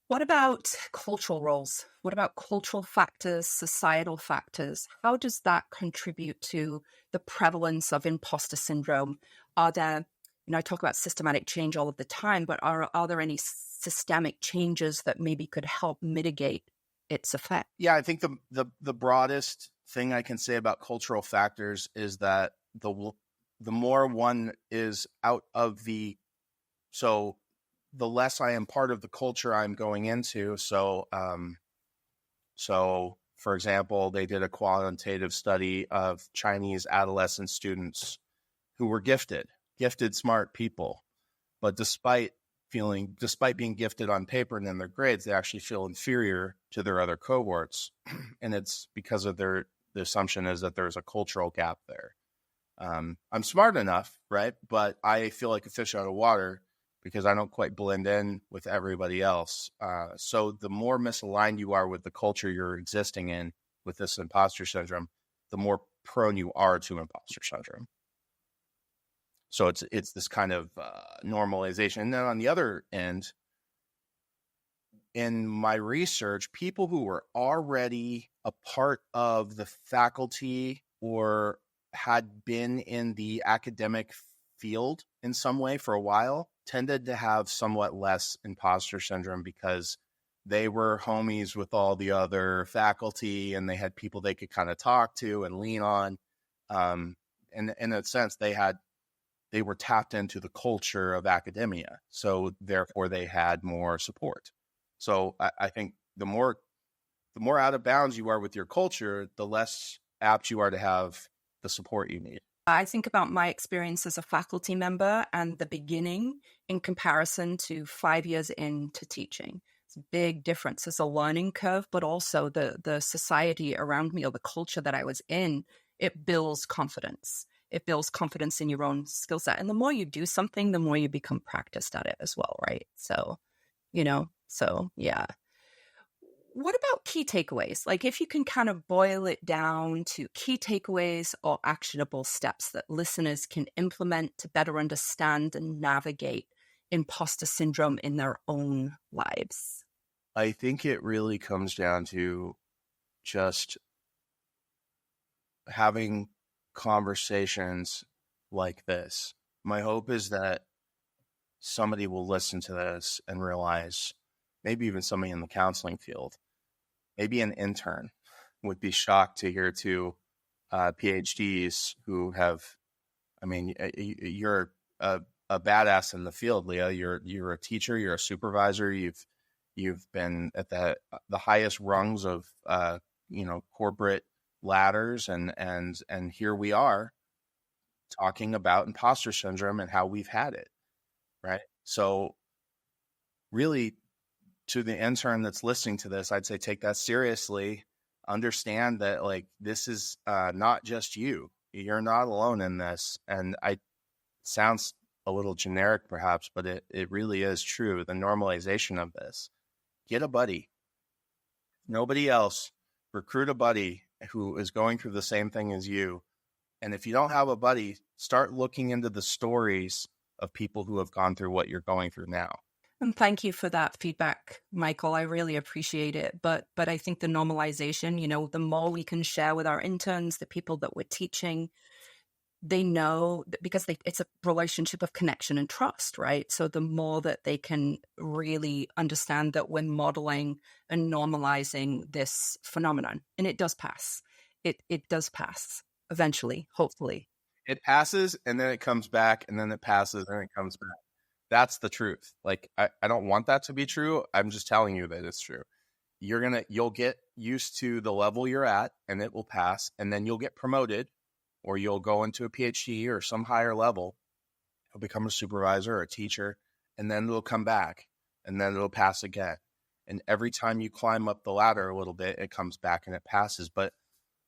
What about cultural roles? What about cultural factors, societal factors? How does that contribute to the prevalence of imposter syndrome? Are there, I talk about systematic change all of the time, but are there any systemic changes that maybe could help mitigate its effect? Yeah, I think the broadest thing I can say about cultural factors is that the more one is out of the less I am part of the culture I'm going into. So for example, they did a quantitative study of Chinese adolescent students who were gifted, smart people, but despite being gifted on paper and in their grades, they actually feel inferior to their other cohorts. And it's because of the assumption is that there's a cultural gap there. I'm smart enough, right? But I feel like a fish out of water because I don't quite blend in with everybody else. So the more misaligned you are with the culture you're existing in with this imposter syndrome, the more prone you are to imposter syndrome. So it's this kind of normalization. And then on the other end, in my research, people who were already a part of the faculty or had been in the academic field in some way for a while tended to have somewhat less imposter syndrome because they were homies with all the other faculty and they had people they could kind of talk to and lean on. And in a sense, they were tapped into the culture of academia. So therefore they had more support. So I think the more out of bounds you are with your culture, the less apt you are to have the support you need. I think about my experience as a faculty member and the beginning in comparison to 5 years into teaching. It's a big difference. It's a learning curve, but also the society around me or the culture that I was in, it builds confidence. It builds confidence in your own skill set. And the more you do something, the more you become practiced at it as well, right? So, yeah. What about key takeaways? Like, if you can kind of boil it down to key takeaways or actionable steps that listeners can implement to better understand and navigate imposter syndrome in their own lives. I think it really comes down to just having conversations like this. My hope is that somebody will listen to this and realize, maybe even somebody in the counseling field, maybe an intern would be shocked to hear two PhDs who have, I mean, you're a badass in the field, Leah. You're a teacher, you're a supervisor, you've been at the highest rungs of corporate ladders, and here we are talking about imposter syndrome and how we've had it, right? So really, to the intern that's listening to this, I'd say take that seriously. Understand that, like, this is not just you. You're not alone in this. And it sounds a little generic perhaps, but it really is true. The normalization of this. Get a buddy. Nobody else. Recruit a buddy who is going through the same thing as you. And if you don't have a buddy, start looking into the stories of people who have gone through what you're going through now. And thank you for that feedback, Michael. I really appreciate it. But I think the normalization, the more we can share with our interns, the people that we're teaching, they know that because it's a relationship of connection and trust, right? So the more that they can really understand that we're modeling and normalizing this phenomenon, and it does pass. It does pass eventually, hopefully. It passes and then it comes back, and then it passes and it comes back. That's the truth. Like, I don't want that to be true. I'm just telling you that it's true. You'll get used to the level you're at, and it will pass, and then you'll get promoted, or you'll go into a PhD or some higher level. You'll become a supervisor or a teacher, and then it'll come back, and then it'll pass again. And every time you climb up the ladder a little bit, it comes back and it passes. But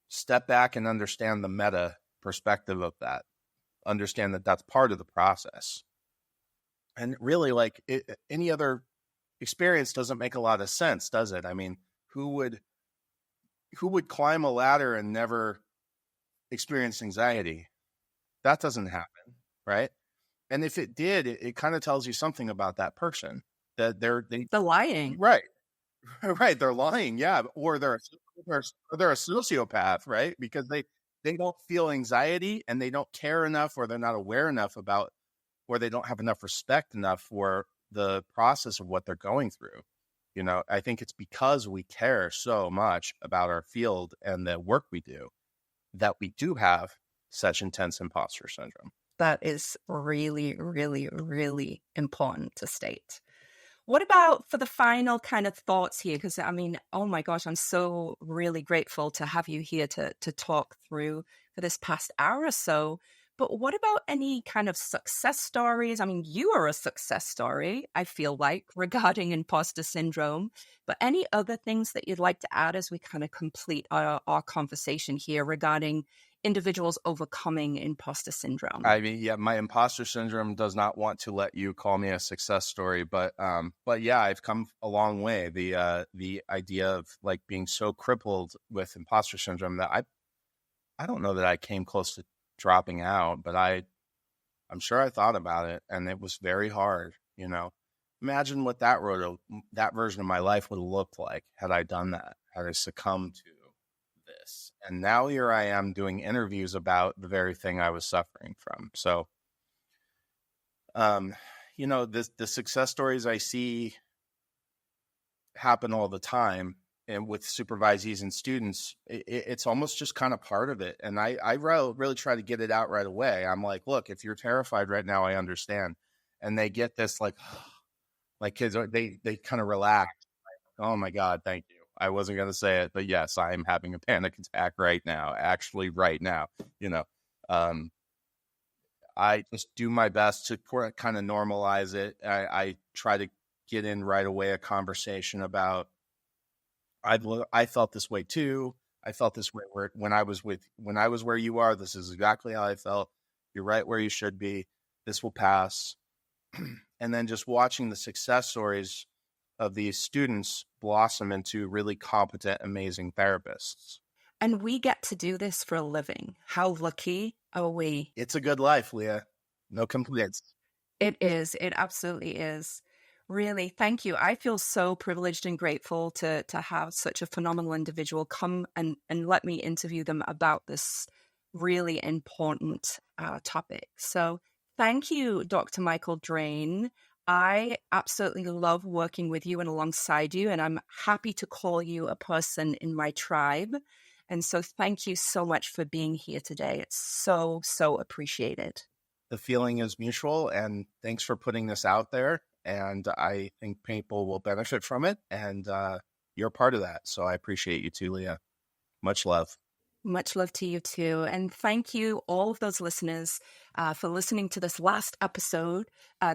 step back and understand the meta perspective of that. Understand that that's part of the process. And really, like, any other experience doesn't make a lot of sense, does it? I mean, who would climb a ladder and never experience anxiety? That doesn't happen, right? And if it did, it kind of tells you something about that person, that they're lying, right? Right, they're lying, yeah, or they're a sociopath, right? Because they don't feel anxiety, and they don't care enough, or they're not aware enough about, or they don't have enough respect enough for the process of what they're going through. I think it's because we care so much about our field and the work we do that we do have such intense imposter syndrome. That is really, really, really important to state. What about for the final kind of thoughts here? Because, I mean, oh my gosh, I'm so really grateful to have you here to talk through for this past hour or so. But what about any kind of success stories? I mean, you are a success story, I feel like, regarding imposter syndrome. But any other things that you'd like to add as we kind of complete our conversation here regarding individuals overcoming imposter syndrome? I mean, yeah, my imposter syndrome does not want to let you call me a success story, but yeah, I've come a long way. The idea of, like, being so crippled with imposter syndrome that I don't know that I came close to dropping out, but I'm sure I thought about it, and it was very hard. Imagine what that version of my life would have looked like had I done that, had I succumbed to this. And now here I am doing interviews about the very thing I was suffering from. So, the success stories I see happen all the time, and with supervisees and students, it's almost just kind of part of it. And I really try to get it out right away. I'm like, look, if you're terrified right now, I understand. And they get this, like kids, they kind of relax. Like, oh my God, thank you. I wasn't going to say it, but yes, I am having a panic attack right now, actually right now. I just do my best to kind of normalize it. I try to get in right away a conversation about, I felt this way too. I felt this way when I was where you are. This is exactly how I felt. You're right where you should be. This will pass. And then just watching the success stories of these students blossom into really competent, amazing therapists. And we get to do this for a living. How lucky are we? It's a good life, Leah. No complaints. It is. It absolutely is. Really, thank you. I feel so privileged and grateful to have such a phenomenal individual come and let me interview them about this really important topic. So thank you, Dr. Michael Drane. I absolutely love working with you and alongside you, and I'm happy to call you a person in my tribe. And so thank you so much for being here today. It's so, so appreciated. The feeling is mutual, and thanks for putting this out there. And I think people will benefit from it, and you're part of that. So I appreciate you too, Leah. Much love. Much love to you too. And thank you, all of those listeners, for listening to this last episode,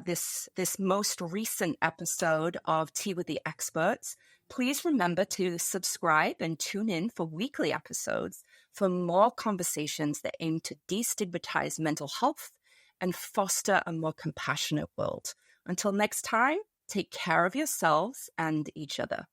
this most recent episode of Tea with the Experts. Please remember to subscribe and tune in for weekly episodes for more conversations that aim to destigmatize mental health and foster a more compassionate world. Until next time, take care of yourselves and each other.